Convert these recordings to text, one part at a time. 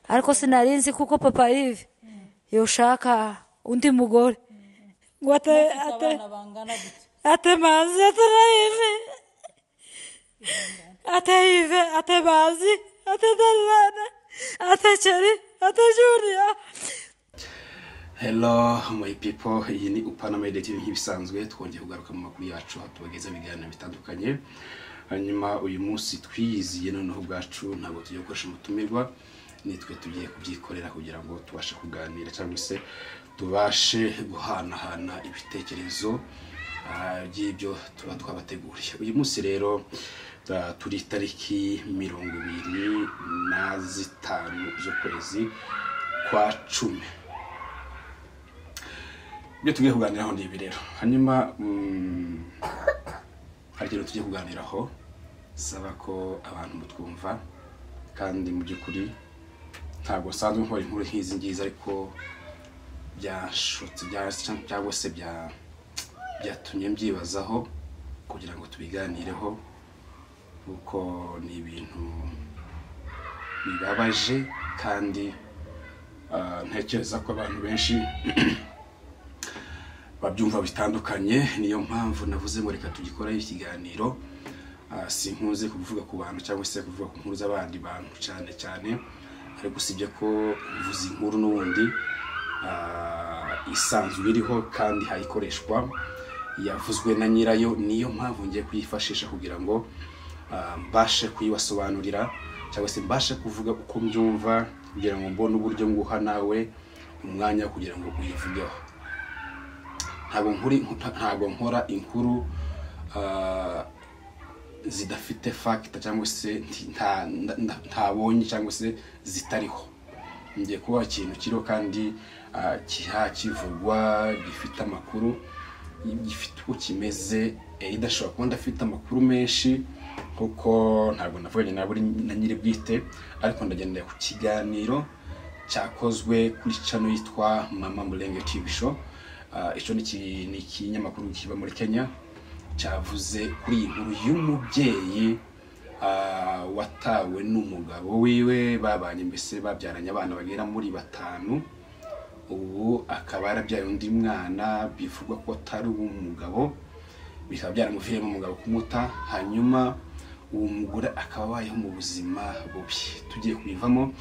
ariko sinarinzi kuko papa Yves yoshaka undi mugore ngo ate mazi ate mazi ate dalana ate cheri ate Julia. Hello my people, iyi ni Upana Media TV nk'ibisanzwe twongeye kugaruka mu makuru yacu tubageza ibiganiro bitandukanye. Hanyuma uyu munsi twiyiziye noneho bwacu ntabwo tugiye gukoresha umutumirwa, nitwe tugiye kubyikorera kugira ngo tubashe kuganira cyangwa se tubashe guhanahana ibitekerezo by'ibyo tuba twabateguriye. Uyu munsi rero turi tariki 25 z'ukwezi kwa 10. Ibyo tugiye kuganiraho ni ibi rero. Hanyuma hari ikintu tugiye kuganiraho, saba ko abantu mutwumva, kandi mu by'ukuri ntabwo sanzwe nkora inkuru nk'izi ngizi, ariko byashotse cyangwa se byatumye mbyibazaho kugira ngo tubiganireho, kuko ni ibintu bibabaje kandi ntekereza ko abantu benshi babyumva bitandukanye. Niyo mpamvu navuze ngo reka tugikora ikiganiro. Sinkunze kuvuga ku bantu cyangwa se kuvuga ku nkuru z'abandi bantu cyane, ariko usibye ko mvuze inkuru n'ubundi isanzwe iriho kandi hayikoreshwa, yavuzwe na nyirayo. Niyo mpamvu ngiye kuyifashisha kugira ngo mbashe kuyibasobanurira cyangwa se mbashe kuvuga uko mbyumva, kugira ngo mbone uburyo nguha nawe umwanya kugira ngo uyivugeho. Ntabwo nkora inkuru zidafite fact cyangwa se ntabonye cyangwa se zitariho. Ngiye kuba ikintu kiriho kandi kivugwa, gifite amakuru, gifite uko kimeze, idashobora kuba ndafite amakuru menshi kuko ntabwo navuganye na nyiri bwite, ariko ndagendera ku kiganiro cyakozwe kuri channel yitwa Mama Mulenge TV Show. Icyo ni ikinyamakuru kiba muri Kenya, cyavuze kuri iyi nkuru y'umubyeyi watawe n'umugabo wiwe, babanye mbese babyaranye abana bagera muri 5. Ubu akaba yarabyaye undi mwana bivugwa ko atari umugabo, bikaba byaramuviyemo umugabo kumuta. Hanyuma uwo mugore akaba abayeho mu buzima bubi. Tugiye kubivamo,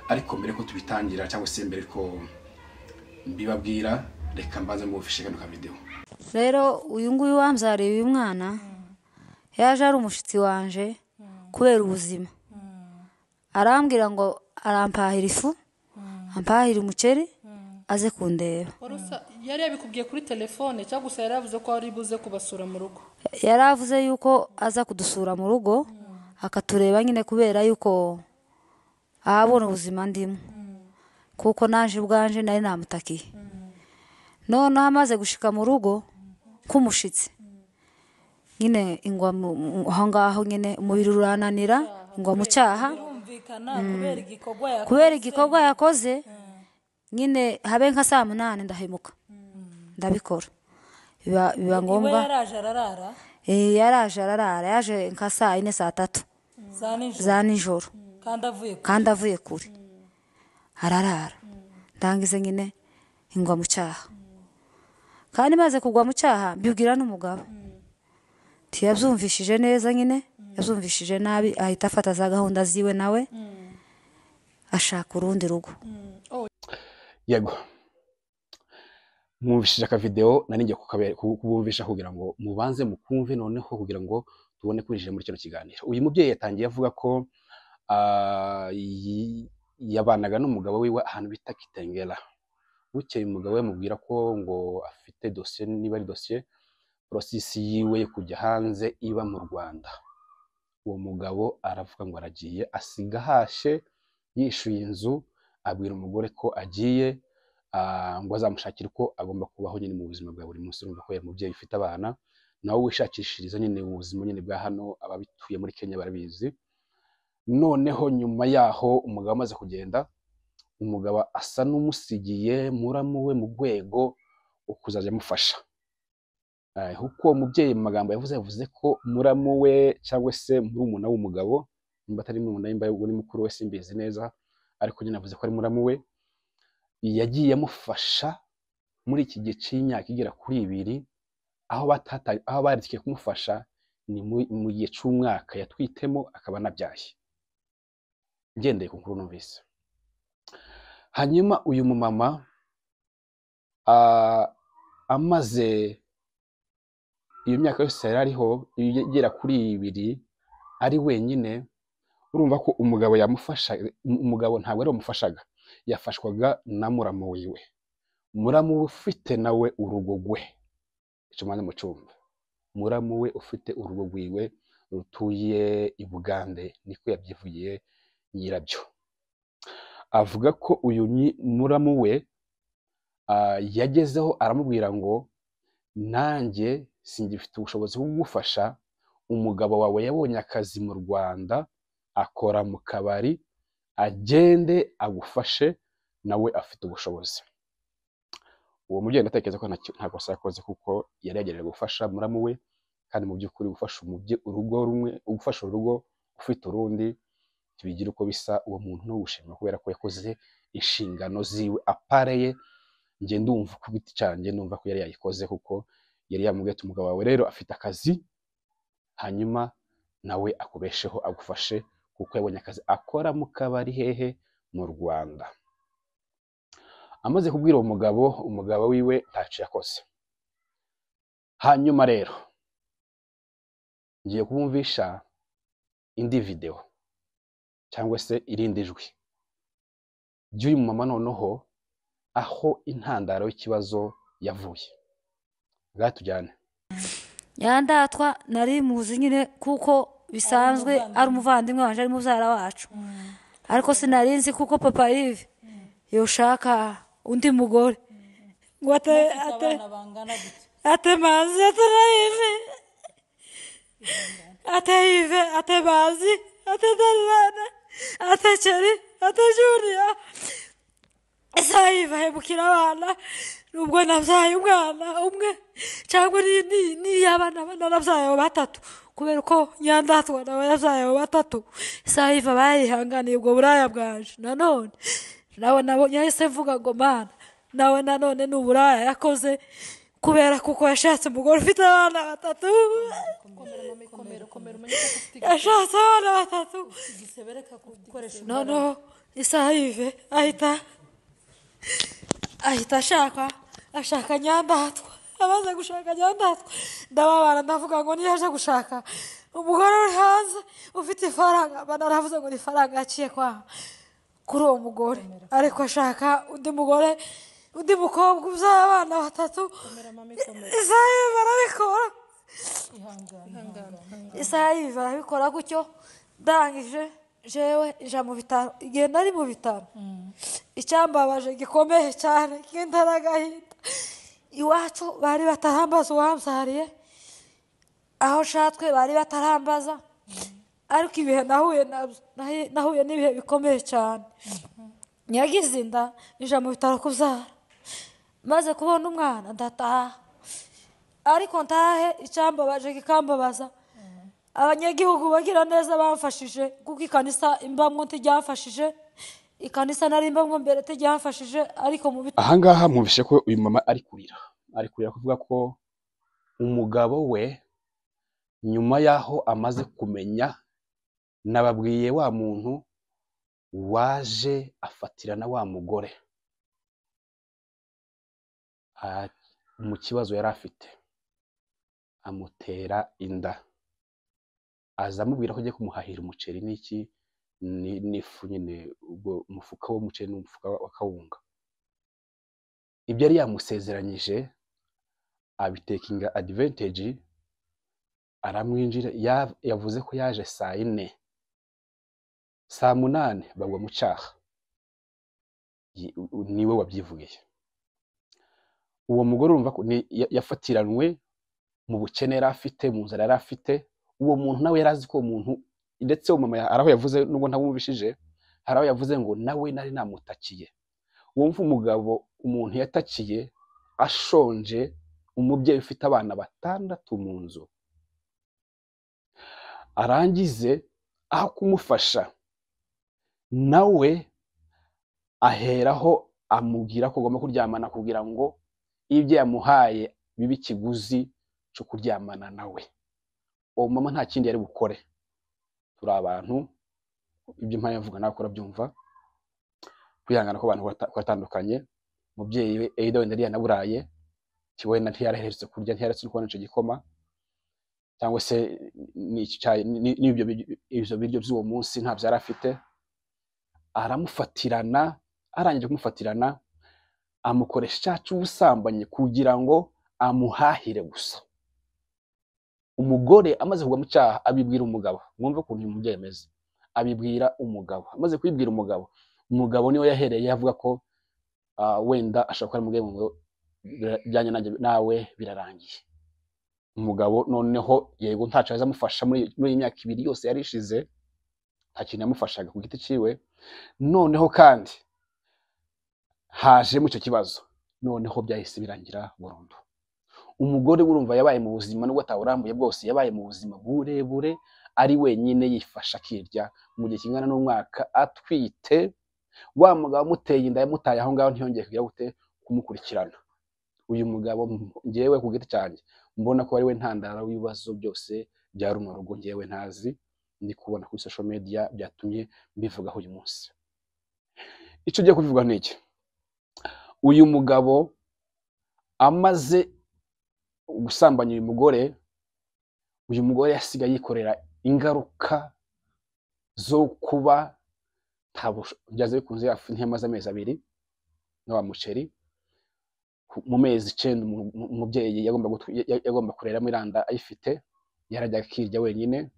ariko mbere ko tubitangira cyangwa se mbere ko mbibabwira, reka mbanze mubufishe kano ka video. Rero uyu nguyu wamzariye uyu mwana yaje ari umushitsi wanje kubera ubuzima. Arambwira ngo arampahira ifu, ampahira umuceri, aze kundeba. Yari yabikubwiye kuri telefone cyangwa gusa yaravuze ko ari buze kubasura mu rugo? Yaravuze yuko aza kudusura mu rugo akatureba nyine, kubera yuko abona ubuzima ndimo, kuko naje ubwanje nari namutakiye. None amaze gushika mu rugo kumushitsi nyine ingwa aho ngaho nyine umubiri urananira, ingwa mu cyaha kubera igikorwa yakoze. Nyine habe nka 8 ndahemuka ndabikora, biba ngombwa. Yaraje ararara, yaje nka 4 za nijoro kandi avuye kure, ararara. Ndangize nyine ingwa mu cyaha, kandi maze kugwa mu cyaha mbibwira n'umugabo. Tiyabyumvishije neza, nyine yabyumvishije nabi, ahita afata za gahunda ziwe nawe ashaka urundi rugo. Yego, mwumvishije aka video naninjye kubumvisha kugira ngo mubanze mukumve, noneho kugira ngo tubone kwinjira muri kino kiganiro. Uyu mubyeyi yatangiye avuga ko yabanaga n'umugabo wiwe ahantu bita Kitengela. Bukeye umugabo yamubwira ko ngo afite dossier, niba ari dossier process yiwe kujya hanze iba mu Rwanda. Uwo mugabo aravuga ngo aragiye, asiga hashe, yishuye inzu, abwira umugore ko agiye ngo azamushakira uko agomba kubaho nyine mu buzima bwa buri munsi. Urumva ko umubyeyi ufite abana nawe wishakishiriza nyine ubuzima nyine bwa hano, ababituye muri Kenya barabizi. Noneho nyuma yaho umugabo amaze kugenda, umugabo asa n'umusigiye muramu we mu rwego ukuzajya amufasha. Huko umubyeyi mu magambo yavuze ko muramu we cyangwa se murumuna w'umugabo, nimba atari murumuna, nimba uri mukuru we simbizi neza, ariko nyine navuze ko ari muramu we, yagiye amufasha muri iki gihe cy'imyaka igera kuri 2 aho baritikiye kumufasha ni mu gihe cy'umwaka yatwitemo akaba anabyaye, ngendeye ku nkuru numvise. Hanyuma uyu mumama amaze iyo myaka yose yari ariho igera kuri 2 ari wenyine, urumva ko umugabo yamufasha. Umugabo ntabwo ari umufashaga, yafashwaga na muramu wiwe, muramu ufite nawe urugo rwe. Icyo mwana mu cyumba, muramu we ufite urugo rwiwe rutuye i Bugande, niko yabyivugiye nyirabyo. Avuga ko uyu muramu we yagezeho aramubwira ngo nanjye singifite ubushobozi bwo kugufasha, umugabo wawe yabonye akazi mu Rwanda akora mu kabari, agende agufashe, nawe afite ubushobozi. Uwo mubyeyi ndatekereza ko nta kosa yakoze, kuko yari yagejeje gufasha muramu we, kandi mu by'ukuri gufasha urugo rumwe, ugufasha urugo ufite urundi bigira uko bisa. Uwo muntu no gushima kubera ko yakoze inshingano ziwe apareye. Nge ndumva ku giti cyanjye numva ko yari yayikoze, kuko yari yamubwiye ati umugabo wawe rero afite akazi, hanyuma nawe akubesheho agufashe, kuko yabonye akazi akora mu kabari hehe mu Rwanda. Amaze kubwira uwo mugabo, umugabo wiwe ntacyo yakoze. Hanyuma rero ngiye kubumvisha indi video cyangwa se irindi jwi ry'uyu mama noneho aho intandaro y'ikibazo yavuye. Bwatujyane. Nyandatwa nari muzi nyine kuko bisanzwe ari umuvandimwe wanje, ari mubyara wacu, ariko sinarinzi kuko papa Yves yoshaka undi mugore ngo ate mazi ate mazi ate dalana ate cheri ate Julia. Yves ahemukira abana, nubwo nabyaye umwana umwe cyangwa ni abana nabyaye 3, kubera ko Nyandatwa nawe yabyaye 3. Yves bayihanganiye ubwo buraya bwaje. Nanone nawe nabonye yahise mvuga ngo mana, nawe nanone n'uburaya yakoze, kubera kuko yashatse umugore ufite abana 3. Yashatse abana 3. Noneho Yves ahita ashaka Nyandatwa. Amaze gushaka Nyandatwa ndababara, ndavuga ngo niyaje gushaka umugore uri hanze ufite ifaranga, banaravuze ngo ni ifaranga yaciye kuri uwo mugore, ariko ashaka undi mugore, undi mukobwa ubyara abana 3. Yves barabikora, Yves barabikora gutyo. Ndangije jewe ija mu bitaro, igihe nari mu bitaro icyambabaje gikomeye cyane kindaragahinda. Iwacu bari batarambaza uwambyariye, aho shatwe bari batarambaza, ariko ibihe nahuye n'ibihe bikomeye cyane. Nyagize inda ija mu bitaro kubyara, maze kubona umwana ndataha, ariko ntahe icyambabaje kikambabaza. Abanyagihugu bagira neza bamfashije, kuko ikanisa imbamwo ntiryamfashije, ikanisa nari imbamwo mbere ntiryamfashije, ariko mu ahangaha mwumvishe ko uyu mama ari kurira kuvuga ko umugabo we nyuma yaho amaze kumenya, nababwiye wa muntu waje afatirana wa mugore mu kibazo yari afite, amutera inda, aza amubwira ko agiye kumuhahira umuceri n'ifu nyine, ubwo umufuka w'umuceri n'umufuka wa kawunga. Ibyo yari yamusezeranyije abitekinga advantage, aramwinjira. Yavuze ko yaje saa 4, saa 8 bagwa mu cyaha. Niwe wabyivugiye. Uwo mugore urumva ko yafatiranwe mu bukene yari afite, mu nzara yari afite. Uwo muntu nawe yarazi ko umuntu, ndetse umama araho yavuze, nubwo ntabumvishije, haraho yavuze ngo nawe nari namutakiye. Wumva umugabo umuntu yatakiye ashonje, umubyeyi ufite abana 6 mu nzu, arangize aho kumufasha nawe aheraho amubwira ko agomba kuryamana kugira ngo ibyo yamuhaye bibe ikiguzi cyo kuryamana nawe. Uwo mama nta kindi yari bukore. Turi abantu, ibyo mpaye mvuga nawe urabyumva, kwihangana ko abantu batandukanye. Umubyeyi we Eida wenda yari yanaburaye, kiwe na ntiyaraheretse kurya, ntiyaretse kubona ico gikoma, cyangwa se n'ibyo biryo by'uwo munsi ntabyo yari afite. Aramufatirana, arangije kumufatirana amukoresha cyacu ubusambanyi kugira ngo amuhahire gusa. Umugore amaze kugwa mu cyaha abibwira umugabo. Mwumve ukuntu uyu mubyeyi ameze. Abibwira umugabo. Amaze kwibwira umugabo, umugabo niwe yahereye yavuga ko wenda ashaka ko mubwiye ngo byanye nawe birarangiye. Umugabo noneho yego ntaco azamufasha muri imyaka 2 yose yarishize, nta kintu yamufashaga ku giti ciwe. Noneho kandi haje mu cyo kibazo, noneho byahise birangira burundu. Umugore urumva yabaye mu buzima nubwo atawurambuye bwose, yabaye mu buzima burebure ari wenyine yifasha kirya mu gihe kingana n'umwaka atwite. Wa mugabo muteye inda yamutaye aho ngaho ntiyongeye kugira gute kumukurikirana. Uyu mugabo ngewe ku giti cyanjye mbona ko ari we ntandara w'ibibazo byose bya runo rugo ngewe ntazi, ndi kubona kuri social media byatumye mbivugaho uyu munsi. Icyo ugiye kubivuga ni iki? Uyu mugabo amaze gusambanya uyu mugore yasigaye yikorera ingaruka zo kuba byaze bikunze yafu ntiyamaze amezi 2 n'wa muceri. Mu mezi 9 umubyeyi yagomba kureramo iranda ayifite, yarajya akirya wenyine.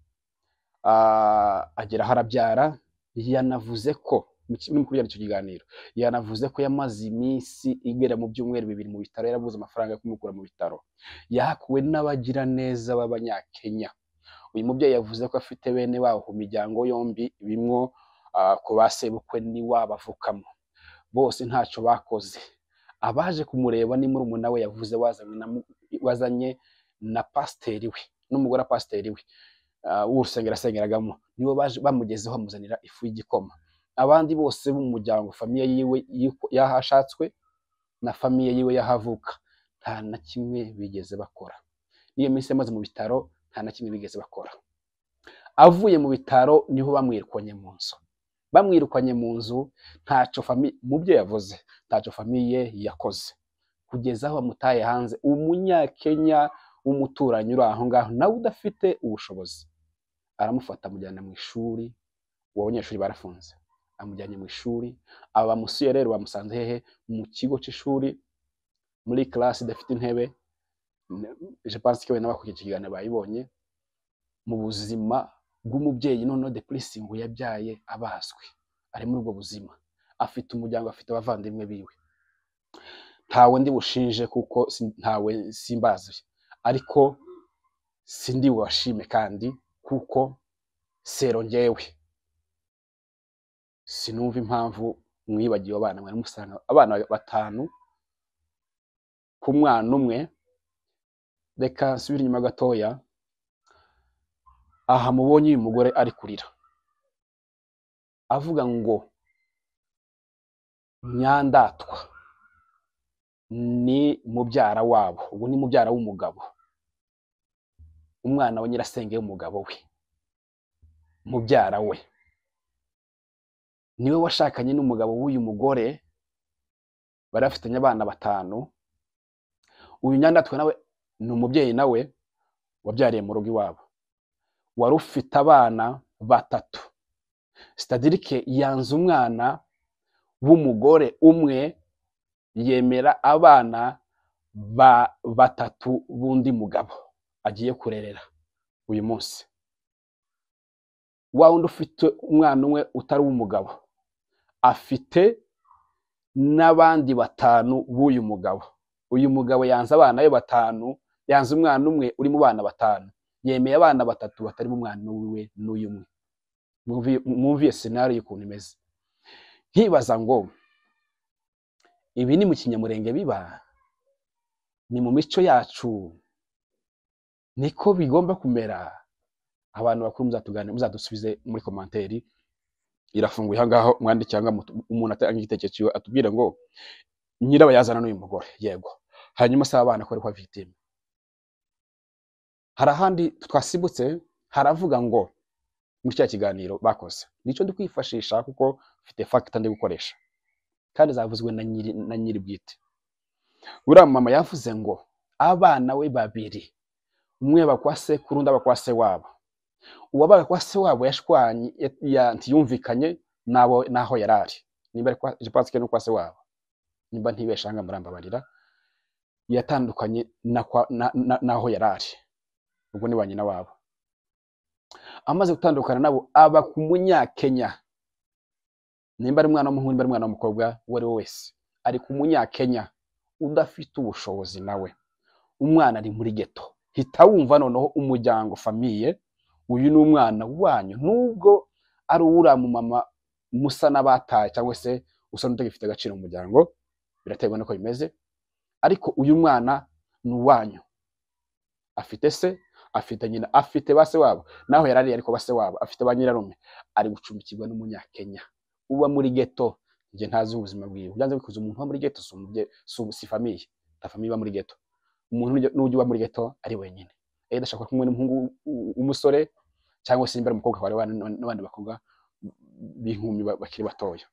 Agera harabyara. Yanavuze ko muri kubyara icyo kiganiro, yanavuze ko yamaze iminsi igera mu byumweru 2 mu bitaro, yarabuze amafaranga yo kumukura mu bitaro. Yahakuwe n'abagira neza b'Abanyakenya. Uyu mubyeyi yavuze ko afite bene wabo ku miryango yombi, bimwo ku basebukwe ni wabavukamo, bose ntacyo bakoze. Abaje kumureba ni murumuna we yavuze wazanye na pasteri we n'umugore wa pasteri we w'urusengero asengeragamo, nibo baje bamugezeho amuzanira ifu y'igikoma. Abandi bose mu muryango, famiye yiwe yahashatswe na famiye yiwe yahavuka, nta na kimwe bigeze bakora. Niyo minsi yamaze mu bitaro nta na kimwe bigeze bakora. Avuye mu bitaro niho bamwirukanye mu nzu. Bamwirukanye mu nzu ntaco famiye mu byo yavuze, ntaco famiye yakoze kugeza aho bamutaye hanze. Umunyakenya w'umuturanyi uri aho ngaho nawe udafite ubushobozi aramufata amujyana mu ishuri. Uwo banyeshuri barafunze, amujyanye mu ishuri. Aba bamusuye rero bamusanze hehe? Mu kigo cy'ishuri, muri classe idafite intebe. Je pense que we n'abakukiye ikiganiro bayibonye. Mu buzima bw'umubyeyi noneho depressing yabyaye abazwe, ari muri ubwo buzima, afite umuryango, afite abavandimwe biwe. Ntawe ndi bushinje kuko ntawe simbazi, ariko sindi washime kandi kuko sero ngewe sinumva impamvu mwibagiwe abana mwe musanga abana 5 ku mwana umwe. Reka nsubira inyuma gatoya. Aha mubonye uyu mugore ari kurira avuga ngo Nyandatwa ni mubyara wabo, ubu ni mubyara w'umugabo, umwana wa nyirasenge w'umugabo we, mubyara we niwe washakanye n'umugabo w'uyu mugore, barafitanye abana 5. Uyu Nyandatwa nawe ni umubyeyi nawe wabyariye mu rugo iwabo, wari ufite abana 3. C'est-à-dire que yanze umwana w'umugore umwe yemera abana 3 bundi mugabo agiye kurerera uyu munsi. Wa wundi ufite umwana umwe utari w'umugabo afite n'abandi 5 b'uyu mugabo. Uyu mugabo yanze abana be 5, yanze umwana umwe uri mu bana 5, yemeye abana 3 batari mu mwana wiwe n'uyu umwe. Mwumviye scenario y'ukuntu imeze. Nkibaza ngo ibi ni mu kinyamurenge biba, ni mu mico yacu, niko bigomba kumera. Abantu bakuru muzatuganira, muzadusubize muri commentaire irafunguye hangaho mwandi cyangwa umuntu atanga igitekerezo atubwira ngo nyirabayazana n'uyu mugore yego hanyuma se abana ko ari kwa victime. Hari ahandi twasibutse haravuga ngo muri cya kiganiro bakoze nico ndi kwifashisha kuko mfite factor ndi gukoresha kandi zavuzwe na nyiri bwite. Uriya mama yavuze ngo abana we babiri umwe bakwa sekuru undi bakwa se wabo, uwabaga kwa se wabo yashwanye ntiyumvikanye naho yarari nimba ari kwa je pense que no kwa se wabo nimba ntibeshanga murambabarira yatandukanye naho yarari ubwo ni banyina wabo. Amaze gutandukana nabo aba ku Munyakenya nimba ari mwana w'umuhungu nimba ari mwana w'umukobwa wari wese ari ku Munyakenya udafite ubushobozi nawe umwana ari muri ghetto. Hita wumva noneho umuryango famille uyu ni umwana wanyu nubwo ari ura mu mama musa nabataye cyangwa se usa n'utagifite agaciro mu muryango biraterwa nuko bimeze ariko uyu mwana ni wanyu afite se afite nyina afite base wabo naho yarari ariko base wabo afite banyirarume ari gucumbikirwa n'Umunyakenya uba muri ghetto. Nje ntazi ubuzima bwiwe byanze bikuze umuntu wa muri ghetto si famille ta famille ba muri ghetto umuntu n'ujye wa muri ghetto ari wenyine ndashaka kumwe n'umuhungu umusore cyangwa se imbere umukobwa wari n'abandi bakobwa b'inkumi bakiri batoya.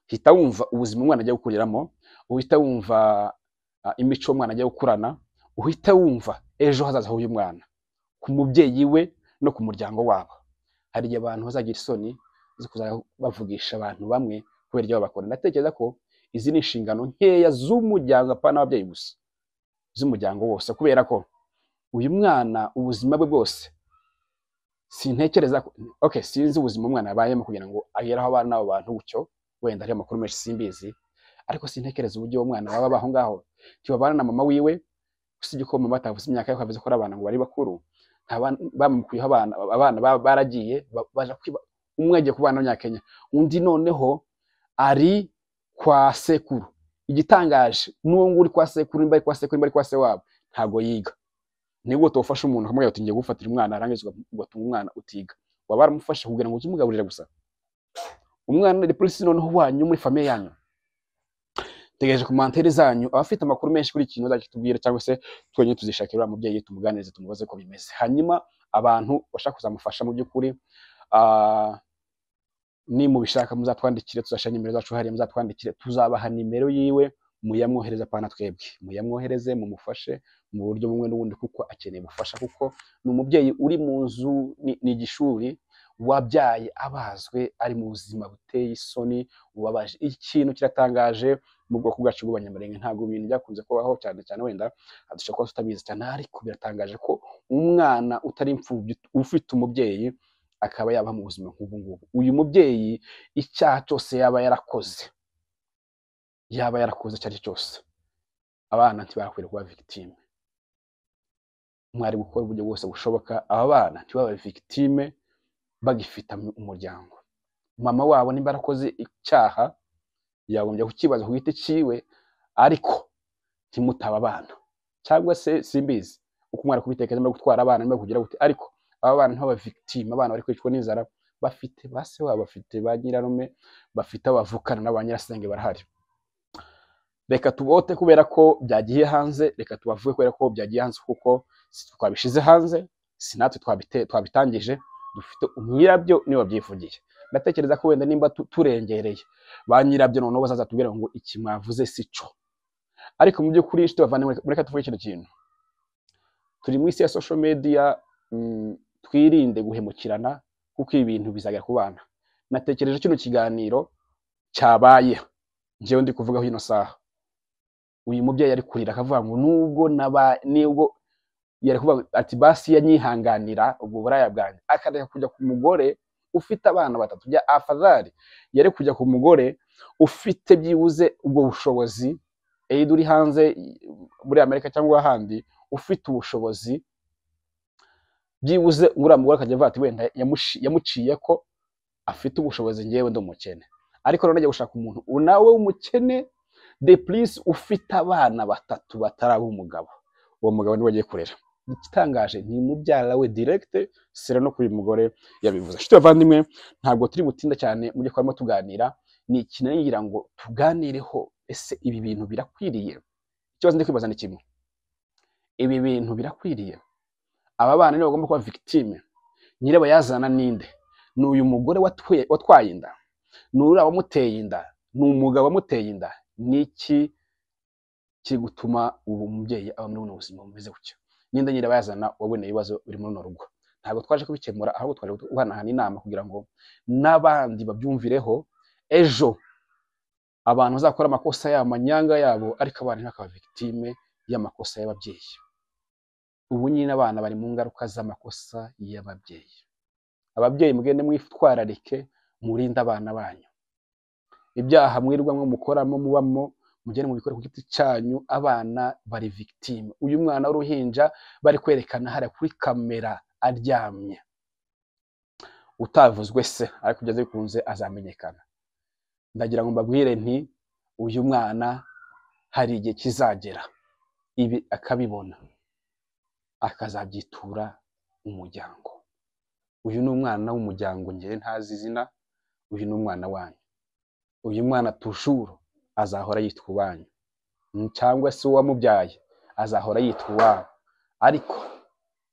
Hita wumva ubuzima umwana ajya gukuriramo uhita wumva imico umwana ajya gukurana uhita wumva ejo hazaza h'uyu mwana ku mubyeyi we no ku muryango wabo. Hari abantu bazagira isoni zo kuza bavugisha abantu bamwe kubera ibyo bakora. Ndatekereza ko izi ni inshingano nkeya z'umuryango apana ababyeyi gusa z'umuryango wose kubera ko uyu mwana ubuzima bwe bwose sintekereza ko sinzi ubuzima umwana yabayemo kugira ngo ageraho abana n'abo bantu gutyo wenda ari amakuru menshi simbizi ariko sintekereza uburyo umwana baba baho ngaho tibabana na mama wiwe usibye ko mama atavuze imyaka yo kavuze ko abana ngo bari bakuru bamukuyeho abana baragiye baje kwiba umwe agiye kubana n'Umunyakenya undi noneho ari kwa sekuru. Igitangaje n'uwo nguri kwa sekuru imba kwa sekuru imba kwa se wabo ntago yiga. Nibwo tofasha umuntu akamubwira ati ngiye gufatira umwana arangizwa ugatunga umwana utiga waba baramufasha kugira ngo uzumugaburire gusa umwana de police noneho wanyu muri famille yanyu. Tegereje commentaire zanyu abafite amakuru menshi kuri ikintu zakitubwira cyangwa se twenye tuzishakira umubyeyi tumuganirize tumubaze ko bimeze hanyuma abantu bashaka kuzamufasha mu by'ukuri ni mu bishaka muzatwandikire tuzashanya nimero zacu hariya muzatwandikire tuzabaha nimero yiwe muyamwohereza pana twebwe muyamwohereze mumufashe mu buryo bumwe n'ubundi kuko akeneye gufasha kuko ni umubyeyi uri mu nzu ni igishuri wabyaye abazwe ari mu buzima buteye isoni ubabaje. Ikintu kiratangaje mu bwoko bwacu bw'Abanyamulenge ntabwo ibintu byakunze kubaho cyane cyane wenda adushaka ko tutabizi cyane ariko biratangaje ko umwana utari imfubyi ufite umubyeyi akaba yaba mu buzima nk'ubu ngubu. Uyu mubyeyi icyaha cyose yaba yarakoze cyari cyose abana ntibarakwiriye kuba victime. Mwari gukora uburyo bwose bushoboka aba bana ntibaba victime bagifita umuryango. Mama wabo nimba arakoze icyaha yagombye kukibaza ku giti ciwe ariko ntimutaba abana cyangwa se simbizi uko mwari kubitekereza no gutwara abana nimba kugira gute ariko aba bana ntaba victime. Abana bari kwicwa n'inzara bafite base wabo bafite ba nyirarume bafite abavukana n'abanyirasenge barahari. Reka tubote kubera ko byagiye hanze reka tubavuge kubera ko byagiye hanze kuko twabishize hanze sinatwe twabitangije dufite umwirabyo niwe byivugiye. Ndatekereza ko wenda nimba turengereye ba nyirabyo noneho bazaza tubwira ngo iki mwavuze sico ariko mu by'ukuri ishite bavane muri ka tuvuge ikintu turi mu isi ya social media twirinde guhemukirana kuko ibintu bizagera ku bana. Natekereje kino kiganiro cyabaye njewe ndi kuvuga hino saha uyu mubyeyi ari kurira akavuga ngo nubwo yari kuvuga ati basi yanyihanganira ubwo buraya bwanjye akareka kujya ku mugore ufite abana batatu bya afadhali yari kujya ku mugore ufite byibuze ubwo bushobozi uri hanze muri Amerika cyangwa ahandi ufite ubushobozi byibuze muramugore akajya avuga ati wenda yamuciye ko afite ubushobozi ngewe ndumukene ariko none ajya gushaka umuntu nawe w'umukene de plus ufite abana batatu bataraba umugabo uwo mugabo niwe agiye kurera igitangaje ni mubyara we direct sera no kuri mugore yabivuze. Nshuti bavandimwe, ntabwo turi butinda cyane mujye kwarimo tuganira, ni ikinangira ngo tuganireho, ese ibi bintu birakwiriye? Ikibazo ndi kwibaza ni kimwe, ibi bintu birakwiriye? Aba bana ni bagomba kuba victime? Nyireba yazana ninde? Ni uyu mugore watwaye inda? Ni uriya wamuteye inda? Ni umugabo wamuteye inda? Niki kiri gutuma ubu mubyeyi aba muri buno buzima bumeze gutyo? Ninde nyireba yazana waboneye ibibazo biri muri runo rugo? Ntabwo twaje kubikemura, ahubwo twaje guhanahana inama kugira ngo n'abandi babyumvireho, ejo abantu bazakora amakosa y'amanyanga yabo ariko abana ntibakaba victime y'amakosa y'ababyeyi. Ubu nyine abana bari mu ngaruka z'amakosa y'ababyeyi. Ababyeyi mugende mwitwararike, murinde abana banyu. Ibyaha mwirwamwe mukoramo mubamo mugende mubikore ku giti cyanyu, abana bari victime. Uyu mwana w'uruhinja bari kwerekana hariya kuri kamera aryamye, utavuzwe se ariko ugeze bikunze azamenyekana. Ndagira ngo mbabwire nti uyu mwana hari igihe kizagera ibi akabibona, akazabyitura umuryango. Uyu ni umwana w'umuryango, ngere ntazi izina, uyu ni umwana wanyu. Uyu mwana tujuru azahora yitwa uwanyu, cyangwa se uwamubyaye azahora yitwa uwanyu, ariko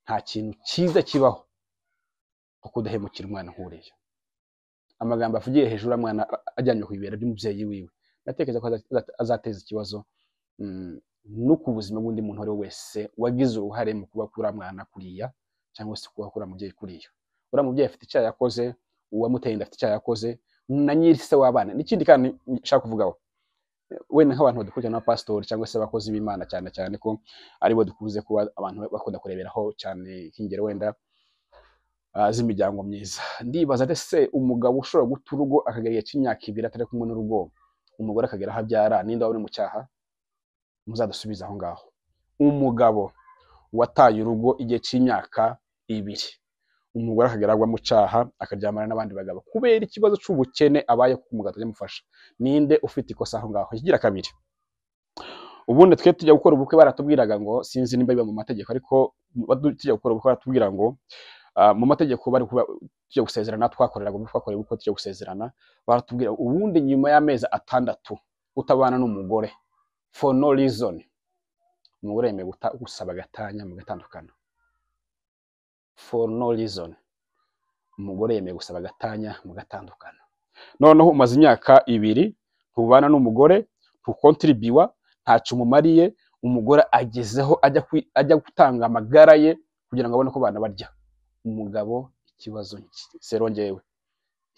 nta kintu cyiza kibaho nko kudahemukira umwana nk'uriya. Amagambo avugiye hejuru amwana ajyanye ku bibera by'umubyeyi wiwe, natekereza ko azateza ikibazo no ku buzima bw'undi muntu wari wese wagize uruhare mu kuba kuri mwana kuriya, cyangwa se kuba kuri mubyeyi kuriya. Uriya mubyeyi afite icyaha yakoze, uwamuteye inda afite icyaha yakoze, na nyiri se w'abana. N'ikindi kandi nshaka kuvugaho, wenda nk'abantu badukurikirana n'abapasitori cyangwa se abakozi b'Imana, cyane cyane ko aribo dukunze kuba abantu bakunda kureberaho cyane nk'ingero wenda z'imiryango myiza. Ndibaza ese umugabo ushobora guta urugo akagera igihe cy'imyaka 2 atari kumwe n'urugo, umugore akagera aho abyara, ninde wari mu cyaha? Muzadusubiza aho ngaho. Umugabo wataye urugo igihe cy'imyaka 2, umugore akagera agwa mu cyaha, akaryamana n'abandi bagabo kubera ikibazo cy'ubukene abaye kuko umugabo atamufasha, ninde ufite ikosa aho ngaho? Ikigira kabiri, ubundi twe tujya gukora ubukwe baratubwiraga ngo, sinzi nimba biba mu mategeko, ariko tujya gukora ubukwe baratubwira ngo mu mategeko bari kuba tujya gusezerana, twakoreraga ubukwe tujya gusezerana, baratubwira ubundi nyuma y'amezi 6 utabana n'umugore for no reason, umugore yemeye gusaba gatanya mu gatandukana. For no reason, umugore yemeye gusaba gatanya mu gatandukana. Noneho umaze imyaka 2 ntubana n'umugore, ntukontribiwa, ntacyo umumariye, umugore agezeho ajya gutanga amagara ye kugira ngo abone ko bana barya. Umugabo ikibazo serongewe,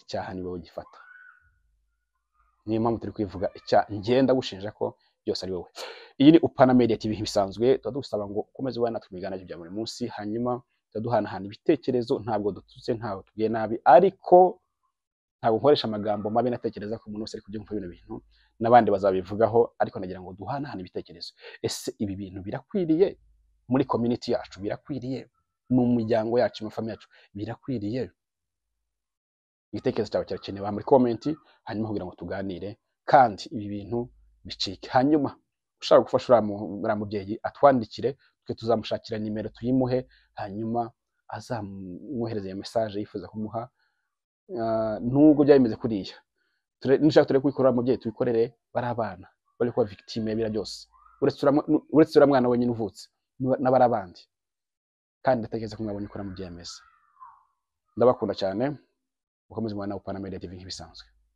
icyaha ni wowe gifata. Niyo mpamvu turi kwivuga ngenda gushinja ko byose ari wowe. Iyi ni Upana Media TV bisanzwe, tudusaba ngo ukomeze wana twigana bya buri munsi, hanyuma tuduhanahana ibitekerezo, ntabwo dututse, ntaho tugiye nabi, ariko ntabwo nkoresha amagambo mabi natekereza ko umuntu wese ari kubyumva bino bintu, n'abandi bazabivugaho, ariko nagira ngo duhanahana ibitekerezo. Ese ibi bintu birakwiriye muri community yacu? Birakwiriye mu muryango yacu, mu family yacu? Birakwiriye? Igitekerezo cyawe kirakenewe muri comment, hanyuma kugira ngo tuganire kandi ibi bintu bicike. Hanyuma ushaka gufasha uriya mubyeyi atwandikire, twe tuzamushakira nimero tuyimuhe, hanyuma azamwohereza iyo message yifuza kumuha. Nubwo byabimeze kuriya, nishaka turi kwikorera mubyeyi tubikorere bari abana bari kuba victime y'ibira byose, uretse uriya mwana wenyine uvutse n'abari abandi. Kandi ndatekereza ko mwabonye ukora mubyeyi ameze. Ndabakunda cyane, ukomeze mwana Upana Media TV nk'ibisanzwe.